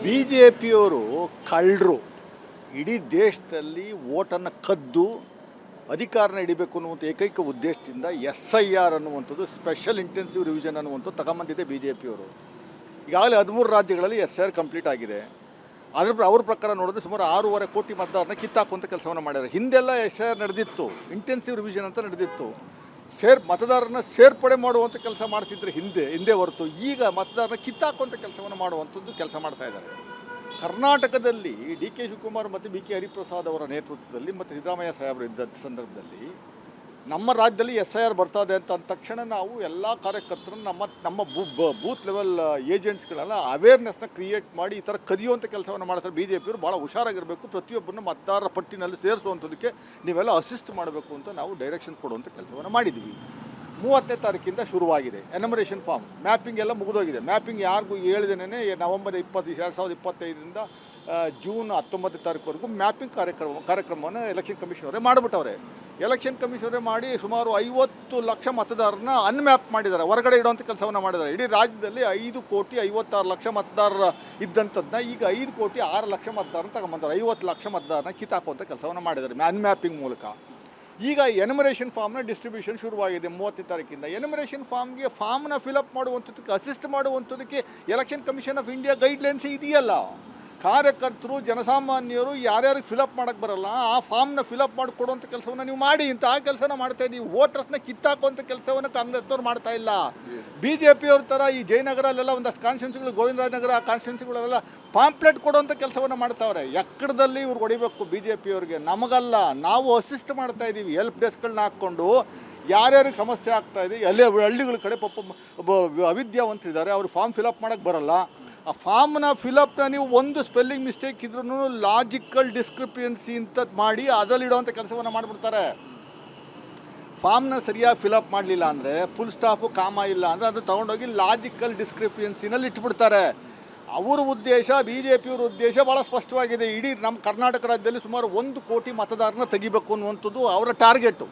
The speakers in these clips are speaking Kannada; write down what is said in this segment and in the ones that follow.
ಬಿ ಜೆ ಪಿಯವರು ಕಳ್ಳರು. ಇಡೀ ದೇಶದಲ್ಲಿ ಓಟನ್ನು ಕದ್ದು ಅಧಿಕಾರನ ಹಿಡಿಬೇಕು ಅನ್ನುವಂಥ ಏಕೈಕ ಉದ್ದೇಶದಿಂದ SIR ಅನ್ನುವಂಥದ್ದು ಸ್ಪೆಷಲ್ ಇಂಟೆನ್ಸಿವ್ ರಿವಿಷನ್ ಅನ್ನುವಂಥದ್ದು ತಗೊಂಬಂದಿದೆ ಬಿ ಜೆ ಪಿಯವರು. ಈಗಾಗಲೇ 13 ರಾಜ್ಯಗಳಲ್ಲಿ SIR ಕಂಪ್ಲೀಟ್ ಆಗಿದೆ. ಅವ್ರ ಪ್ರಕಾರ ನೋಡಿದ್ರೆ ಸುಮಾರು 6.5 ಕೋಟಿ ಮತದಾರನ ಕಿತ್ತಾಕುವಂಥ ಕೆಲಸವನ್ನು ಮಾಡ್ಯಾರೆ. ಹಿಂದೆಲ್ಲ SIR ನಡೆದಿತ್ತು, ಇಂಟೆನ್ಸಿವ್ ರಿವಿಷನ್ ಅಂತ ನಡೆದಿತ್ತು. ಮತದಾರರನ್ನ ಸೇರ್ಪಡೆ ಮಾಡುವಂಥ ಕೆಲಸ ಮಾಡ್ತಿದ್ರೆ ಹಿಂದೆ ಹೊರತು ಈಗ ಮತದಾರನ ಕಿತ್ತಾಕುವಂಥ ಕೆಲಸವನ್ನು ಮಾಡುವಂಥದ್ದು ಕೆಲಸ ಮಾಡ್ತಾ ಇದ್ದಾರೆ. ಕರ್ನಾಟಕದಲ್ಲಿ DK ಶಿವಕುಮಾರ್ ಮತ್ತು BK ಹರಿಪ್ರಸಾದ್ ಅವರ ನೇತೃತ್ವದಲ್ಲಿ ಮತ್ತು ಸಿದ್ದರಾಮಯ್ಯ ಸಾಹೇಬರು ಇದ್ದ ಸಂದರ್ಭದಲ್ಲಿ ನಮ್ಮ ರಾಜ್ಯದಲ್ಲಿ SIR ಬರ್ತದೆ ಅಂತ ಅಂದ ತಕ್ಷಣ ನಾವು ಎಲ್ಲ ಕಾರ್ಯಕರ್ತರನ್ನು ನಮ್ಮ ಬೂತ್ ಲೆವೆಲ್ ಏಜೆಂಟ್ಸ್ಗಳೆಲ್ಲ ಅವೇರ್ನೆಸ್ನ ಕ್ರಿಯೇಟ್ ಮಾಡಿ ಈ ಥರ ಕದಿಯುವಂಥ ಕೆಲಸವನ್ನು ಮಾಡ್ತಾರೆ. ಬಿ ಜೆ ಪಿಯವರು ಭಾಳ ಹುಷಾರಾಗಿರಬೇಕು, ಪ್ರತಿಯೊಬ್ಬರನ್ನ ಮತದಾರರ ಪಟ್ಟಿನಲ್ಲಿ ಸೇರಿಸುವಂಥದ್ದಕ್ಕೆ ನೀವೆಲ್ಲ ಅಸಿಸ್ಟ್ ಮಾಡಬೇಕು ಅಂತ ನಾವು ಡೈರೆಕ್ಷನ್ ಕೊಡುವಂಥ ಕೆಲಸವನ್ನು ಮಾಡಿದ್ವಿ. 30ನೇ ತಾರೀಕಿಂದ ಶುರುವಾಗಿದೆ ಎನಮರೇಷನ್ ಫಾರ್ಮ್. ಮ್ಯಾಪಿಂಗ್ ಎಲ್ಲ ಮುಗಿದೋಗಿದೆ. ಮ್ಯಾಪಿಂಗ್ ಯಾರಿಗೂ ಹೇಳಿದೇನೆ ನವೆಂಬರ್ 2025ರಿಂದ ಜೂನ್ 19ನೇ ತಾರೀಕುವರೆಗೂ ಮ್ಯಾಪಿಂಗ್ ಕಾರ್ಯಕ್ರಮವನ್ನು ಎಲೆಕ್ಷನ್ ಕಮಿಷನ್ ಅವರೇ ಮಾಡಿಬಿಟ್ಟವ್ರೆ. ಎಲೆಕ್ಷನ್ ಕಮಿಷನರೇ ಮಾಡಿ ಸುಮಾರು 50 ಲಕ್ಷ ಮತದಾರರನ್ನ ಅನ್ಮ್ಯಾಪ್ ಮಾಡಿದ್ದಾರೆ, ಹೊರಗಡೆ ಇಡುವಂಥ ಕೆಲಸವನ್ನು ಮಾಡಿದ್ದಾರೆ. ಇಡೀ ರಾಜ್ಯದಲ್ಲಿ 5,56,00,000 ಮತದಾರರ ಇದ್ದಂಥದ್ದನ್ನ ಈಗ 5,06,00,000 ಮತದಾರನ ತಗೊಂಬಂತಾರೆ. 50 ಲಕ್ಷ ಮತದಾರನ ಕಿತ್ತಾಕುವಂಥ ಕೆಲಸವನ್ನು ಮಾಡಿದ್ದಾರೆ ಅನ್ಮ್ಯಾಪಿಂಗ್ ಮೂಲಕ. ಈಗ ಎನಮರೇಷನ್ ಫಾರ್ಮ್ನ ಡಿಸ್ಟ್ರಿಬ್ಯೂಷನ್ ಶುರುವಾಗಿದೆ 30ನೇ ತಾರೀಕಿಂದ. ಎನಮರೇಷನ್ ಫಾರ್ಮ್ನ ಫಿಲಪ್ ಮಾಡುವಂಥದ್ದಕ್ಕೆ ಅಸಿಸ್ಟ್ ಮಾಡುವಂಥದ್ದಕ್ಕೆ election commission of India guidelines ಇದೆಯಲ್ಲ. ಕಾರ್ಯಕರ್ತರು ಜನಸಾಮಾನ್ಯರು ಯಾರ್ಯಾರಿಗೆ ಫಿಲಪ್ ಮಾಡೋಕ್ಕೆ ಬರಲ್ಲ ಆ ಫಾರ್ಮ್ನ ಫಿಲಪ್ ಮಾಡಿ ಕೊಡುವಂಥ ಕೆಲಸವನ್ನು ನೀವು ಮಾಡಿ ಅಂತ ಆ ಕೆಲಸನ ಮಾಡ್ತಾ ಇದ್ದೀವಿ. ವೋಟರ್ಸ್ನ ಕಿತ್ತಾಕುವಂಥ ಕೆಲಸವನ್ನು ಕಾಂಗ್ರೆಸ್ನವ್ರು ಮಾಡ್ತಾ ಇಲ್ಲ. ಬಿ ಜೆ ಪಿಯವ್ರ ಥರ ಈ ಜಯನಗರಲ್ಲೆಲ್ಲ ಒಂದಷ್ಟು ಕಾನ್ಸ್ಟಿಟ್ಯೂನ್ಸಿಗಳು, ಗೋವಿಂದರಾಜನಗರ ಕಾನ್ಸ್ಟಿಟ್ಯೂನ್ಸಿಗಳೆಲ್ಲ ಪಾಂಪ್ಲೆಟ್ ಕೊಡುವಂಥ ಕೆಲಸವನ್ನು ಮಾಡ್ತಾವ್ರೆ. ಎಕ್ಕಡದಲ್ಲಿ ಇವ್ರು ಹೊಡಿಬೇಕು ಬಿ ಜೆ ಪಿಯವ್ರಿಗೆ, ನಮಗಲ್ಲ. ನಾವು ಅಸಿಸ್ಟ್ ಮಾಡ್ತಾ ಇದ್ದೀವಿ. ಹೆಲ್ಪ್ ಡೆಸ್ಕ್ಗಳನ್ನ ಹಾಕ್ಕೊಂಡು ಯಾರ್ಯಾರಿಗೆ ಸಮಸ್ಯೆ ಆಗ್ತಾಯಿದೆ, ಹಳ್ಳಿಗಳ ಕಡೆ ಅವಿದ್ಯಾವಂತರಿದ್ದಾರೆ, ಅವ್ರು ಫಾರ್ಮ್ ಫಿಲಪ್ ಮಾಡೋಕ್ಕೆ ಬರಲ್ಲ. ಆ ಫಾರ್ಮ್ನ ಫಿಲಪ್ನ ನೀವು ಒಂದು ಸ್ಪೆಲ್ಲಿಂಗ್ ಮಿಸ್ಟೇಕ್ ಇದ್ರೂ ಲಾಜಿಕಲ್ ಡಿಸ್ಕ್ರಿಪಿಯನ್ಸಿ ಅಂತ ಮಾಡಿ ಅದರಲ್ಲಿಡುವಂಥ ಕೆಲಸವನ್ನು ಮಾಡಿಬಿಡ್ತಾರೆ. ಫಾರ್ಮ್ನ ಸರಿಯಾಗಿ ಫಿಲಪ್ ಮಾಡಲಿಲ್ಲ ಅಂದರೆ, ಫುಲ್ ಸ್ಟಾಪು ಕಾಮ ಇಲ್ಲ ಅಂದರೆ ಅದು ತೊಗೊಂಡೋಗಿ ಲಾಜಿಕಲ್ ಡಿಸ್ಕ್ರಿಪಿಯನ್ಸಿನಲ್ಲಿ ಇಟ್ಬಿಡ್ತಾರೆ. ಅವರ ಉದ್ದೇಶ, ಬಿ ಜೆ ಪಿಯವ್ರ ಉದ್ದೇಶ ಭಾಳ ಸ್ಪಷ್ಟವಾಗಿದೆ. ಇಡೀ ನಮ್ಮ ಕರ್ನಾಟಕ ರಾಜ್ಯದಲ್ಲಿ ಸುಮಾರು 1 ಕೋಟಿ ಮತದಾರನ ತೆಗಿಬೇಕು ಅನ್ನುವಂಥದ್ದು ಅವರ ಟಾರ್ಗೆಟು.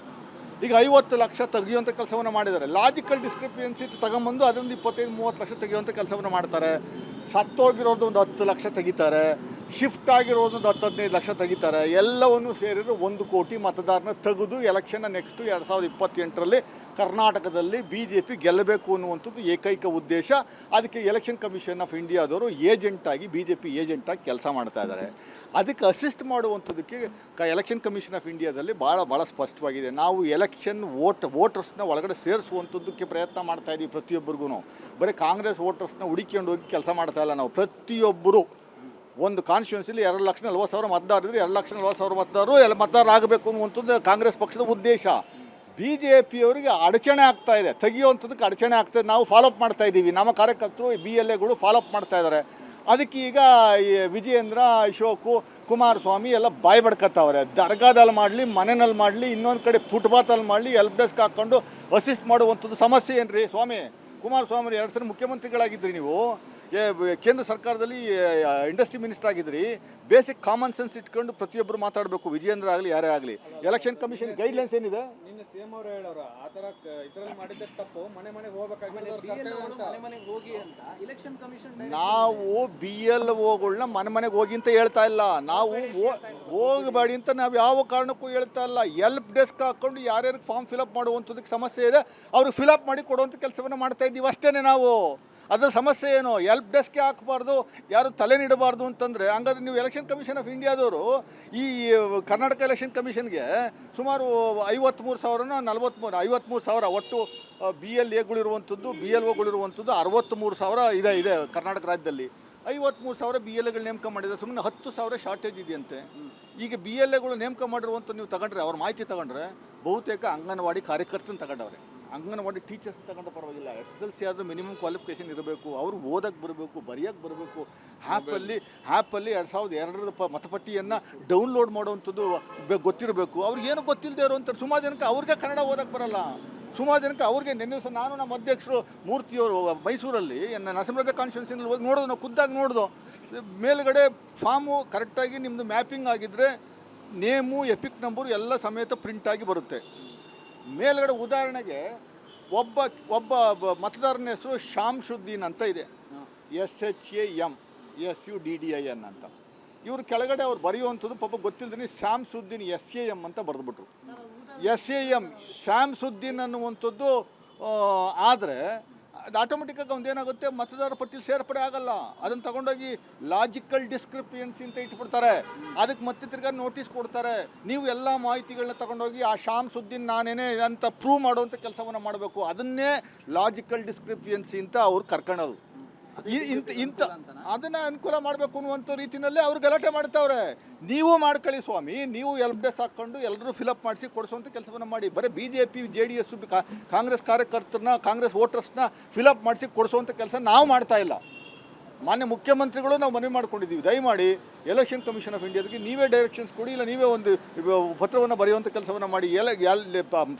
ಈಗ 50 ಲಕ್ಷ ತೆಗಿಯುವಂಥ ಕೆಲಸವನ್ನು ಮಾಡಿದ್ದಾರೆ. ಲಾಜಿಕಲ್ ಡಿಸ್ಕ್ರಿಪಿಯನ್ಸಿ ತಗೊಂಬಂದು ಅದರಿಂದ 25-30 ಲಕ್ಷ ತೆಗಿಯುವಂಥ ಕೆಲಸವನ್ನು ಮಾಡ್ತಾರೆ. ಸತ್ತೋಗಿರೋದು ಒಂದು 10 ಲಕ್ಷ ತೆಗಿತಾರೆ, ಶಿಫ್ಟ್ ಆಗಿರೋದು ಒಂದು 10-15 ಲಕ್ಷ ತೆಗಿತಾರೆ. ಎಲ್ಲವನ್ನು ಸೇರಿದ್ರು 1 ಕೋಟಿ ಮತದಾರನ ತೆಗೆದು ಎಲೆಕ್ಷನ್ನ ನೆಕ್ಸ್ಟು 2028ರಲ್ಲಿ ಕರ್ನಾಟಕದಲ್ಲಿ BJP ಗೆಲ್ಲಬೇಕು ಅನ್ನುವಂಥದ್ದು ಏಕೈಕ ಉದ್ದೇಶ. ಅದಕ್ಕೆ ಎಲೆಕ್ಷನ್ ಕಮಿಷನ್ ಆಫ್ ಇಂಡಿಯಾದವರು ಏಜೆಂಟಾಗಿ BJP ಏಜೆಂಟಾಗಿ ಕೆಲಸ ಮಾಡ್ತಾ ಇದ್ದಾರೆ. ಅದಕ್ಕೆ ಅಸಿಸ್ಟ್ ಮಾಡುವಂಥದ್ದಕ್ಕೆ ಎಲೆಕ್ಷನ್ ಕಮಿಷನ್ ಆಫ್ ಇಂಡಿಯಾದಲ್ಲಿ ಭಾಳ ಸ್ಪಷ್ಟವಾಗಿದೆ. ನಾವು ವೋಟರ್ಸ್ನ ಒಳಗಡೆ ಸೇರಿಸುವಂಥದ್ದಕ್ಕೆ ಪ್ರಯತ್ನ ಮಾಡ್ತಾ ಇದ್ದೀವಿ. ಪ್ರತಿಯೊಬ್ಬರಿಗೂ ಬರೀ ಕಾಂಗ್ರೆಸ್ ವೋಟರ್ಸ್ನ ಹುಡುಕಿಕೊಂಡು ಹೋಗಿ ಕೆಲಸ ಮಾಡ್ತಾ ಇಲ್ಲ. ನಾವು ಪ್ರತಿಯೊಬ್ಬರು ಒಂದು ಕಾನ್ಸ್ಟಿಟ್ಯೂನ್ಸಿಲಿ 2,40,000 ಮತದಾರರಿದ್ರೆ 2,40,000 ಮತದಾರರಾಗಬೇಕು ಅನ್ನುವಂಥದ್ದು ಕಾಂಗ್ರೆಸ್ ಪಕ್ಷದ ಉದ್ದೇಶ. BJP ಅವರಿಗೆ ಅಡಚಣೆ ಆಗ್ತಾ ಇದೆ, ತೆಗಿಯುವಂಥದ್ದಕ್ಕೆ ಅಡಚಣೆ ಆಗ್ತಾಯಿದೆ. ನಾವು ಫಾಲೋಅಪ್ ಮಾಡ್ತಾ ಇದ್ದೀವಿ. ನಮ್ಮ ಕಾರ್ಯಕರ್ತರು BLAಗಳು ಫಾಲೋಅಪ್ ಮಾಡ್ತಾ ಇದ್ದಾರೆ. ಅದಕ್ಕೆ ಈಗ ವಿಜಯೇಂದ್ರ, ಅಶೋಕು, ಕುಮಾರಸ್ವಾಮಿ ಎಲ್ಲ ಬಾಯಿ ಬಡ್ಕತ್ತವ್ರೆ. ದರ್ಗಾದಲ್ಲಿ ಮಾಡಲಿ, ಮನೆಯಲ್ಲಿ ಮಾಡಲಿ, ಇನ್ನೊಂದು ಕಡೆ ಫುಟ್ಪಾತಲ್ಲಿ ಮಾಡಲಿ, ಹೆಲ್ಪ್ ಡೆಸ್ಕ್ ಹಾಕ್ಕೊಂಡು ಅಸಿಸ್ಟ್ ಮಾಡುವಂಥದ್ದು ಸಮಸ್ಯೆ ಏನು ರೀ ಸ್ವಾಮಿ? ಕುಮಾರಸ್ವಾಮಿ 2 ಸಲ ಮುಖ್ಯಮಂತ್ರಿಗಳಾಗಿದ್ರಿ, ನೀವು ಕೇಂದ್ರ ಸರ್ಕಾರದಲ್ಲಿ ಇಂಡಸ್ಟ್ರಿ ಮಿನಿಸ್ಟರ್ ಆಗಿದ್ರಿ. ಬೇಸಿಕ್ ಕಾಮನ್ ಸೆನ್ಸ್ ಇಟ್ಕೊಂಡು ಪ್ರತಿಯೊಬ್ಬರು ಮಾತಾಡಬೇಕು. ವಿಜಯೇಂದ್ರ ಆಗಲಿ ಯಾರೇ ಆಗಲಿ. ಎಲೆಕ್ಷನ್ ಕಮಿಷನ್ ಗೈಡ್ಲೈನ್ಸ್ ಏನಿದೆ? ನಾವು BLOಗಳನ್ನ ಮನೆಗೆ ಹೋಗಿ ಅಂತ ಹೇಳ್ತಾ ಇಲ್ಲ. ನಾವು ಹೋಗಬೇಡಿ ಅಂತ ನಾವು ಯಾವ ಕಾರಣಕ್ಕೂ ಹೇಳ್ತಾ ಇಲ್ಲ. ಹೆಲ್ಪ್ ಡೆಸ್ಕ್ ಹಾಕ್ಕೊಂಡು ಯಾರ್ಯಾರಿಗೆ ಫಾರ್ಮ್ ಫಿಲಪ್ ಮಾಡುವಂಥದ್ದಕ್ಕೆ ಸಮಸ್ಯೆ ಇದೆ ಅವ್ರಿಗೆ ಫಿಲಪ್ ಮಾಡಿ ಕೊಡುವಂಥ ಕೆಲಸವನ್ನು ಮಾಡ್ತಾ ಇದ್ದೀವಿ ಅಷ್ಟೇ. ನಾವು ಅದರ ಸಮಸ್ಯೆ ಏನು? ಹೆಲ್ಪ್ ಡೆಸ್ಕ್ಗೆ ಹಾಕಬಾರ್ದು, ಯಾರು ತಲೆ ನೀಡಬಾರ್ದು ಅಂತಂದರೆ ಹಂಗಾದ್ರೆ ನೀವು ಎಲೆಕ್ಷನ್ ಕಮಿಷನ್ ಆಫ್ ಇಂಡಿಯಾದವರು ಈ ಕರ್ನಾಟಕ ಎಲೆಕ್ಷನ್ ಕಮಿಷನ್ಗೆ ಸುಮಾರು 53,000 ಒಟ್ಟು BLAಗಳಿರುವಂಥದ್ದು, BLOಗಳಿರುವಂಥದ್ದು 63,000 ಇದೆ ಕರ್ನಾಟಕ ರಾಜ್ಯದಲ್ಲಿ. 53,000 BLAಗಳು ನೇಮಕ ಮಾಡಿದರೆ ಸುಮ್ಮನೆ 10,000 ಶಾರ್ಟೇಜ್ ಇದೆಯಂತೆ. ಈಗ BLAಗಳು ನೇಮಕ ಮಾಡಿರುವಂಥ ನೀವು ತಗೊಂಡ್ರೆ, ಅವ್ರ ಮಾಹಿತಿ ತಗೊಂಡ್ರೆ ಬಹುತೇಕ ಅಂಗನವಾಡಿ ಕಾರ್ಯಕರ್ತನ ತಗೊಂಡವ್ರೆ. ಅಂಗನವಾಡಿ ಟೀಚರ್ಸ್ ತಗೊಂಡ್ರೆ ಪರವಾಗಿಲ್ಲ. SSLC ಆದರೂ ಮಿನಿಮಮ್ ಕ್ವಾಲಿಫಿಕೇಷನ್ ಇರಬೇಕು. ಅವರು ಓದಕ್ಕೆ ಬರಬೇಕು, ಬರೆಯೋಕ್ಕೆ ಬರಬೇಕು. ಆ್ಯಪಲ್ಲಿ 2002 ಮತಪಟ್ಟಿಯನ್ನು ಡೌನ್ಲೋಡ್ ಮಾಡುವಂಥದ್ದು ಗೊತ್ತಿರಬೇಕು. ಅವ್ರಿಗೇನು ಗೊತ್ತಿಲ್ಲದೆ ಇರುವಂಥ ಸುಮಾರು ಜನಕ್ಕೆ ಅವ್ರಿಗೆ ಕನ್ನಡ ಓದಕ್ಕೆ ಬರಲ್ಲ. ಸುಮಾರು ಜನಕ್ಕೆ ಅವ್ರಿಗೆ ನೆನ್ನೆ ಸಹ ನಾನು ನಮ್ಮ ಅಧ್ಯಕ್ಷರು ಮೂರ್ತಿಯವರು ಮೈಸೂರಲ್ಲಿ ನರಸಿಂಹರಾಜ ಕಾನ್ಸ್ಟಿಟ್ಯೂನ್ಸಿನಲ್ಲಿ ಹೋಗಿ ನೋಡೋದು, ನಾವು ಖುದ್ದಾಗಿ ನೋಡ್ದು. ಮೇಲುಗಡೆ ಫಾರ್ಮು ಕರೆಕ್ಟಾಗಿ ನಿಮ್ಮದು ಮ್ಯಾಪಿಂಗ್ ಆಗಿದ್ದರೆ ನೇಮು, ಎಪಿಕ್ ನಂಬರು ಎಲ್ಲ ಸಮೇತ ಪ್ರಿಂಟಾಗಿ ಬರುತ್ತೆ. ಮೇಲ್ಗಡೆ ಉದಾಹರಣೆಗೆ ಒಬ್ಬ ಮತದಾರನ ಹೆಸರು ಶಾಮ್ಶುದ್ದೀನ್ ಅಂತ ಇದೆ, SHAM SUDDIN ಅಂತ. ಇವ್ರು ಕೆಳಗಡೆ ಅವ್ರು ಬರೆಯುವಂಥದ್ದು ಪಾಪ ಗೊತ್ತಿಲ್ಲದೇ ಶಾಮ್ಸುದ್ದೀನ್ SAM ಅಂತ ಬರೆದ್ಬಿಟ್ರು. SAM ಶಾಮ್ಸುದ್ದೀನ್ ಅನ್ನುವಂಥದ್ದು ಆದರೆ ಅದು ಆಟೋಮೆಟಿಕ್ಕಾಗಿ ಒಂದೇನಾಗುತ್ತೆ, ಮತದಾರರ ಪಟ್ಟಿಲಿ ಸೇರ್ಪಡೆ ಆಗಲ್ಲ. ಅದನ್ನು ತಗೊಂಡೋಗಿ ಲಾಜಿಕಲ್ ಡಿಸ್ಕ್ರಿಪಿಯನ್ಸಿ ಅಂತ ಇಟ್ಬಿಡ್ತಾರೆ. ಅದಕ್ಕೆ ಮತ್ತೆ ತಿರ್ಗಾ ನೋಟಿಸ್ ಕೊಡ್ತಾರೆ. ನೀವು ಎಲ್ಲ ಮಾಹಿತಿಗಳನ್ನ ತಗೊಂಡೋಗಿ ಆ ಶಾಮ್ಸುದ್ದೀನ್ ನಾನೇನೇ ಅಂತ ಪ್ರೂವ್ ಮಾಡುವಂಥ ಕೆಲಸವನ್ನು ಮಾಡಬೇಕು. ಅದನ್ನೇ ಲಾಜಿಕಲ್ ಡಿಸ್ಕ್ರಿಪಿಯನ್ಸಿ ಅಂತ ಅವ್ರು ಕರ್ಕೊಳ್ಳೋದು. ಇಂಥ ಅದನ್ನು ಅನುಕೂಲ ಮಾಡಬೇಕು ಅನ್ನುವಂಥ ರೀತಿಯಲ್ಲೇ ಅವ್ರು ಗಲಾಟೆ ಮಾಡ್ತಾವ್ರೆ. ನೀವು ಮಾಡ್ಕೊಳ್ಳಿ ಸ್ವಾಮಿ, ನೀವು ಎಲ್ಪ್ ಡೆಸ್ಕ್ ಹಾಕ್ಕೊಂಡು ಎಲ್ಲರೂ ಫಿಲಪ್ ಮಾಡಿಸಿ ಕೊಡಿಸುವಂಥ ಕೆಲಸವನ್ನು ಮಾಡಿ. ಬರೀ BJP JDS ಕಾಂಗ್ರೆಸ್ ಕಾರ್ಯಕರ್ತರನ್ನ, ಕಾಂಗ್ರೆಸ್ ವೋಟರ್ಸ್ನ ಫಿಲಪ್ ಮಾಡಿಸಿ ಕೊಡಿಸುವಂಥ ಕೆಲಸ ನಾವು ಮಾಡ್ತಾ ಇಲ್ಲ. ಮಾನ್ಯ ಮುಖ್ಯಮಂತ್ರಿಗಳು ನಾವು ಮನವಿ ಮಾಡ್ಕೊಂಡಿದ್ದೀವಿ, ದಯಮಾಡಿ ಎಲೆಕ್ಷನ್ ಕಮಿಷನ್ ಆಫ್ ಇಂಡಿಯಾದಕ್ಕೆ ನೀವೇ ಡೈರೆಕ್ಷನ್ಸ್ ಕೊಡಿ, ಇಲ್ಲ ನೀವೇ ಒಂದು ಪತ್ರವನ್ನು ಬರೆಯುವಂಥ ಕೆಲಸವನ್ನು ಮಾಡಿ.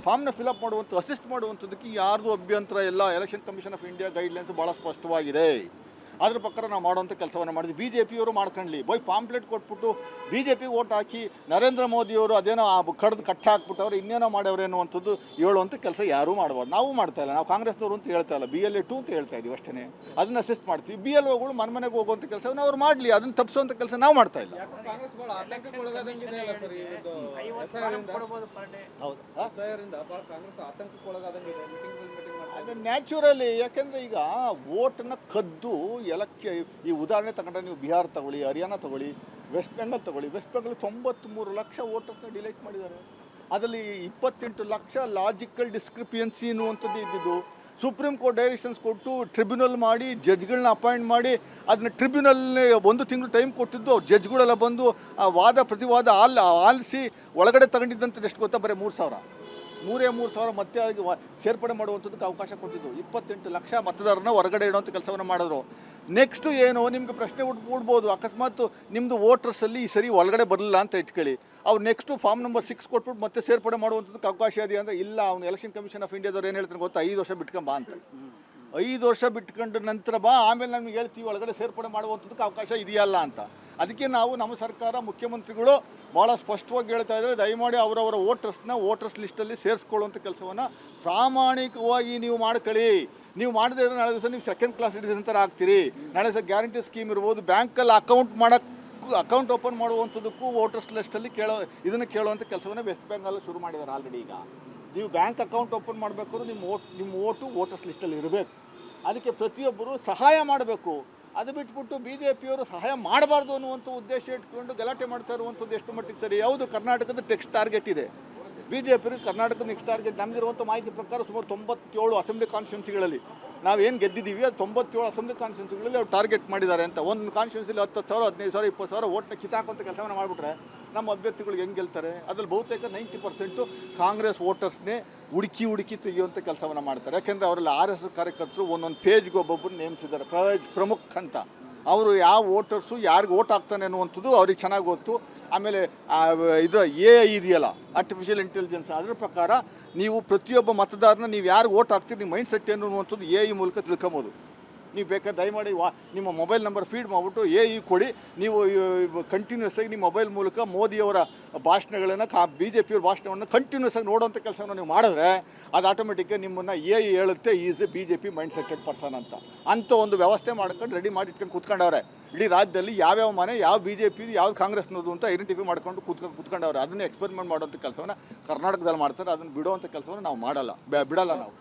ಫಾರ್ಮ್ನ ಫಿಲಪ್ ಮಾಡುವಂಥ ಅಸಿಸ್ಟ್ ಮಾಡುವಂಥದ್ದಕ್ಕೆ ಯಾರ್ದು ಅಭ್ಯಂತರ ಇಲ್ಲ. Election commission of India guidelines ಭಾಳ ಸ್ಪಷ್ಟವಾಗಿದೆ. ಅದ್ರ ಪ್ರಕಾರ ನಾವು ಮಾಡುವಂಥ ಕೆಲಸವನ್ನು ಮಾಡಿದ್ವಿ. BJPಯವರು ಮಾಡ್ಕೊಳ್ಳಿ, ಪಾಂಪ್ಲೆಟ್ ಕೊಟ್ಬಿಟ್ಟು BJP ಓಟ್ ಹಾಕಿ ನರೇಂದ್ರ ಮೋದಿಯವರು ಅದೇನೋ ಕಡ್ದು ಕಟ್ಟ ಹಾಕ್ಬಿಟ್ಟು ಅವ್ರು ಇನ್ನೇನೋ ಮಾಡ್ಯವ್ರೆ ಅನ್ನುವಂಥದ್ದು ಹೇಳುವಂಥ ಕೆಲಸ ಯಾರೂ ಮಾಡ್ಬೋದು. ನಾವು ಮಾಡ್ತಾ ಇಲ್ಲ. ನಾವು ಕಾಂಗ್ರೆಸ್ನವರು ಅಂತ ಹೇಳ್ತಾ ಇಲ್ಲ, BLA 2 ಅಂತ ಹೇಳ್ತಾ ಇದ್ದೀವಿ ಅಷ್ಟೇ. ಅದನ್ನು ಅಸಿಸ್ಟ್ ಮಾಡ್ತೀವಿ. BLOಗಳು ಮನೆಗೆ ಹೋಗುವಂಥ ಕೆಲಸವನ್ನು ಅವ್ರು ಮಾಡಲಿ, ಅದನ್ನು ತಪ್ಪಿಸುವಂಥ ಕೆಲಸ ನಾವು ಮಾಡ್ತಾ ಇಲ್ಲ. ಅದು ನ್ಯಾಚುರಲಿ, ಯಾಕೆಂದರೆ ಈಗ ವೋಟನ್ನು ಕದ್ದು ಈ ಉದಾಹರಣೆ ತಗೊಂಡ್ರೆ ನೀವು ಬಿಹಾರ ತಗೊಳ್ಳಿ, ಹರಿಯಾಣ ತಗೊಳ್ಳಿ, ವೆಸ್ಟ್ ಬೆಂಗಾಲ್ ತಗೊಳ್ಳಿ. ವೆಸ್ಟ್ ಬೆಂಗಾಲ್ 93 ಲಕ್ಷ ವೋಟರ್ಸ್ನ ಡಿಲೀಟ್ ಮಾಡಿದ್ದಾರೆ. ಅದರಲ್ಲಿ 28 ಲಕ್ಷ ಲಾಜಿಕಲ್ ಡಿಸ್ಕ್ರಿಪಿಯನ್ಸಿ ಅನ್ನುವಂಥದ್ದು ಇದ್ದಿದ್ದು. ಸುಪ್ರೀಂ ಕೋರ್ಟ್ ಡೈರೆಕ್ಷನ್ಸ್ ಕೊಟ್ಟು ಟ್ರಿಬ್ಯುನಲ್ ಮಾಡಿ ಜಡ್ಜ್ಗಳನ್ನ ಅಪಾಯಿಂಟ್ ಮಾಡಿ ಅದನ್ನ ಟ್ರಿಬ್ಯುನಲ್ನೇ 1 ತಿಂಗಳು ಟೈಮ್ ಕೊಟ್ಟಿದ್ದು. ಅವ್ರು ಜಡ್ಜ್ಗಳೆಲ್ಲ ಬಂದು ಆ ವಾದ ಪ್ರತಿವಾದ ಆಲಿಸಿ ಒಳಗಡೆ ತಗೊಂಡಿದ್ದಂಥದ್ದು ಎಷ್ಟು ಗೊತ್ತಾ? ಬರೀ 3,000 ಮತ್ತೆ ಸೇರ್ಪಡೆ ಮಾಡುವಂಥದ್ದಕ್ಕೆ ಅವಕಾಶ ಕೊಟ್ಟಿದ್ದು. 28 ಲಕ್ಷ ಮತದಾರರನ್ನ ಹೊರಗಡೆ ಇಡುವಂಥ ಕೆಲಸವನ್ನು ಮಾಡಿದ್ರು. ನೆಕ್ಸ್ಟು ಏನು, ನಿಮ್ಗೆ ಪ್ರಶ್ನೆ ಉಟ್ಬಿಡ್ಬೋದು, ಅಕಸ್ಮಾತ್ ನಿಮ್ಮದು ವೋಟರ್ಸಲ್ಲಿ ಈ ಸರಿ ಒಳಗಡೆ ಬರಲಿಲ್ಲ ಅಂತ ಇಟ್ಕೊಳ್ಳಿ, ಅವ್ರು ನೆಕ್ಸ್ಟು ಫಾರ್ಮ್ ನಂಬರ್ 6 ಕೊಟ್ಬಿಟ್ಟು ಮತ್ತೆ ಸೇರ್ಪಡೆ ಮಾಡುವಂಥದ್ದಕ್ಕೆ ಅವಕಾಶ ಇದೆ ಅಂದರೆ ಇಲ್ಲ. ಅವ್ನು ಎಲೆಕ್ಷನ್ ಕಮಿಷನ್ ಆಫ್ ಇಂಡಿಯಾದವ್ರು ಏನು ಹೇಳ್ತಾರೆ ಗೊತ್ತಾ? 5 ವರ್ಷ ಬಿಟ್ಕೊಂಬಾ ಅಂತ. 5 ವರ್ಷ ಬಿಟ್ಕೊಂಡು ನಂತರ ಬಾ, ಆಮೇಲೆ ನಮ್ಗೆ ಹೇಳ್ತೀವಿ ಒಳಗಡೆ ಸೇರ್ಪಡೆ ಮಾಡುವಂಥದ್ದಕ್ಕೆ ಅವಕಾಶ ಇದೆಯಲ್ಲ ಅಂತ. ಅದಕ್ಕೆ ನಾವು ನಮ್ಮ ಸರ್ಕಾರ, ಮುಖ್ಯಮಂತ್ರಿಗಳು ಭಾಳ ಸ್ಪಷ್ಟವಾಗಿ ಹೇಳ್ತಾ ಇದ್ದಾರೆ, ದಯಮಾಡಿ ಅವರವರ ವೋಟರ್ಸ್ ಲಿಸ್ಟಲ್ಲಿ ಸೇರಿಸ್ಕೊಳ್ಳುವಂಥ ಕೆಲಸವನ್ನು ಪ್ರಾಮಾಣಿಕವಾಗಿ ನೀವು ಮಾಡ್ಕೊಳ್ಳಿ. ನೀವು ಮಾಡದೇ ಇದ್ರೆ ನಾಳೆ ದಿವಸ ನೀವು ಸೆಕೆಂಡ್ ಕ್ಲಾಸ್ ಸಿಟಿಸನ್ ಥರ ಆಗ್ತೀರಿ. ನಾಳೆ ದಿವಸ ಗ್ಯಾರಂಟಿ ಸ್ಕೀಮ್ ಇರ್ಬೋದು, ಬ್ಯಾಂಕಲ್ಲಿ ಅಕೌಂಟ್ ಓಪನ್ ಮಾಡುವಂಥದ್ದಕ್ಕೂ ವೋಟರ್ಸ್ ಲಿಸ್ಟಲ್ಲಿ ಇದನ್ನು ಕೇಳುವಂಥ ಕೆಲಸವನ್ನು ವೆಸ್ಟ್ ಬೆಂಗಾಲಲ್ಲಿ ಶುರು ಮಾಡಿದ್ದಾರೆ ಆಲ್ರೆಡಿ. ಈಗ ನೀವು ಬ್ಯಾಂಕ್ ಅಕೌಂಟ್ ಓಪನ್ ಮಾಡಬೇಕಾದ್ರೂ ನಿಮ್ಮ ಓಟು ವೋಟರ್ಸ್ ಲಿಸ್ಟಲ್ಲಿ ಇರಬೇಕು. ಅದಕ್ಕೆ ಪ್ರತಿಯೊಬ್ಬರು ಸಹಾಯ ಮಾಡಬೇಕು. ಅದು ಬಿಟ್ಬಿಟ್ಟು BJPಯವರು ಸಹಾಯ ಮಾಡಬಾರ್ದು ಅನ್ನುವಂಥ ಉದ್ದೇಶ ಇಟ್ಕೊಂಡು ಗಲಾಟೆ ಮಾಡ್ತಾ ಇರುವಂಥದ್ದು ಎಷ್ಟು ಮಟ್ಟಿಗೆ ಸರಿ? ಯಾವುದು ಕರ್ನಾಟಕದ ನೆಕ್ಸ್ಟ್ ಟಾರ್ಗೆಟ್ ಇದೆ BJPಯವ್ರಿಗೆ. ಕರ್ನಾಟಕದ ನೆಕ್ಸ್ಟ್ ಟಾರ್ಗೆಟ್ ನಮಗಿರುವಂಥ ಮಾಹಿತಿ ಪ್ರಕಾರ ಸುಮಾರು 97 ಅಸೆಂಬ್ಲಿ ಕಾನ್ಸ್ಟಿಟ್ಯೂನ್ಸಿಗಳಲ್ಲಿ ನಾವೇನು ಗೆದ್ದಿದ್ದೀವಿ, ಅದು 97 ಅಸೆಂಬ್ಲಿ ಕಾನ್ಸ್ಟಿಟ್ಯೂನ್ಸಿಗಳಲ್ಲಿ ಅವ್ರು ಟಾರ್ಗೆಟ್ ಮಾಡಿದ್ದಾರೆ ಅಂತ. ಒಂದು ಕಾನ್ಸ್ಟಿಟ್ಯೂನ್ಸಿಲಿ 10,000, 15,000, 20,000 ಓಟ್ನ ಕಿತ್ತಾಕುವಂಥ ಕೆಲಸವನ್ನು ಮಾಡಿಬಿಟ್ರೆ ನಮ್ಮ ಅಭ್ಯರ್ಥಿಗಳಿಗೆ ಹೆಂಗೆ ಗೆಲ್ತಾರೆ? ಅದ್ರಲ್ಲಿ ಬಹುತೇಕ 90% ಕಾಂಗ್ರೆಸ್ ವೋಟರ್ಸ್ನೇ ಹುಡುಕಿ ತೆಗೆಯುವಂಥ ಕೆಲಸವನ್ನು ಮಾಡ್ತಾರೆ. ಯಾಕೆಂದರೆ ಅವರಲ್ಲಿ RSS ಕಾರ್ಯಕರ್ತರು ಒಂದೊಂದು ಪೇಜ್ಗೆ ಒಬ್ಬೊಬ್ಬರು ನೇಮಿಸಿದ್ದಾರೆ, ಪ್ರಮುಖ ಅಂತ. ಅವರು ಯಾವ ವೋಟರ್ಸು ಯಾರಿಗೆ ಓಟ್ ಹಾಕ್ತಾನೆ ಅನ್ನುವಂಥದ್ದು ಅವ್ರಿಗೆ ಚೆನ್ನಾಗಿ ಗೊತ್ತು. ಆಮೇಲೆ ಇದರ AI ಇದೆಯಲ್ಲ, ಆರ್ಟಿಫಿಷಿಯಲ್ ಇಂಟೆಲಿಜೆನ್ಸ್, ಅದರ ಪ್ರಕಾರ ನೀವು ಪ್ರತಿಯೊಬ್ಬ ಮತದಾರನ ನೀವು ಯಾರು ಓಟ್ ಹಾಕ್ತೀರಿ, ನಿಮ್ಮ ಮೈಂಡ್ ಸೆಟ್ ಏನು ಅನ್ನುವಂಥದ್ದು AI ಮೂಲಕ ತಿಳ್ಕೊಬೋದು. ನೀವು ಬೇಕಾದ್ರೆ ದಯಮಾಡಿ ನಿಮ್ಮ ಮೊಬೈಲ್ ನಂಬರ್ ಫೀಡ್ ಮಾಡಿಬಿಟ್ಟು AI ಕೊಡಿ. ನೀವು ಕಂಟಿನ್ಯೂಸ್ ಆಗಿ ನಿಮ್ಮ ಮೊಬೈಲ್ ಮೂಲಕ ಮೋದಿಯವರ ಭಾಷಣಗಳನ್ನು BJPಯವ್ರ ಭಾಷಣವನ್ನು ಕಂಟಿನ್ಯೂಸ್ ಆಗಿ ನೋಡೋವಂಥ ಕೆಲಸವನ್ನು ನೀವು ಮಾಡಿದ್ರೆ ಅದು ಆಟೋಮೆಟಿಕ್ಕಾಗಿ ನಿಮ್ಮನ್ನು AI ಹೇಳುತ್ತೆ is A BJP mind sided person ಅಂತ ಒಂದು ವ್ಯವಸ್ಥೆ ಮಾಡ್ಕೊಂಡು ರೆಡಿ ಮಾಡಿ ಇಟ್ಕೊಂಡು ಕೂತ್ಕೊಂಡವ್ರೆ. ಇಡೀ ರಾಜ್ಯದಲ್ಲಿ ಯಾವ್ಯಾವ ಮನೆ ಯಾವ BJP ಯಾವ್ದು ಕಾಂಗ್ರೆಸ್ನದು ಅಂತ ಐಡೆಂಟಿಫೈ ಮಾಡ್ಕೊಂಡು ಕೂತ್ಕೊಂಡವ್ರೆ. ಅದನ್ನೇ ಎಕ್ಸ್ಪೆರಿಮೆಂಟ್ ಮಾಡೋವಂಥ ಕೆಲಸವನ್ನು ಕರ್ನಾಟಕದಲ್ಲಿ ಮಾಡ್ತಾರೆ. ಅದನ್ನು ಬಿಡುವಂಥ ಕೆಲಸವನ್ನು ನಾವು ಬಿಡಲ್ಲ ನಾವು.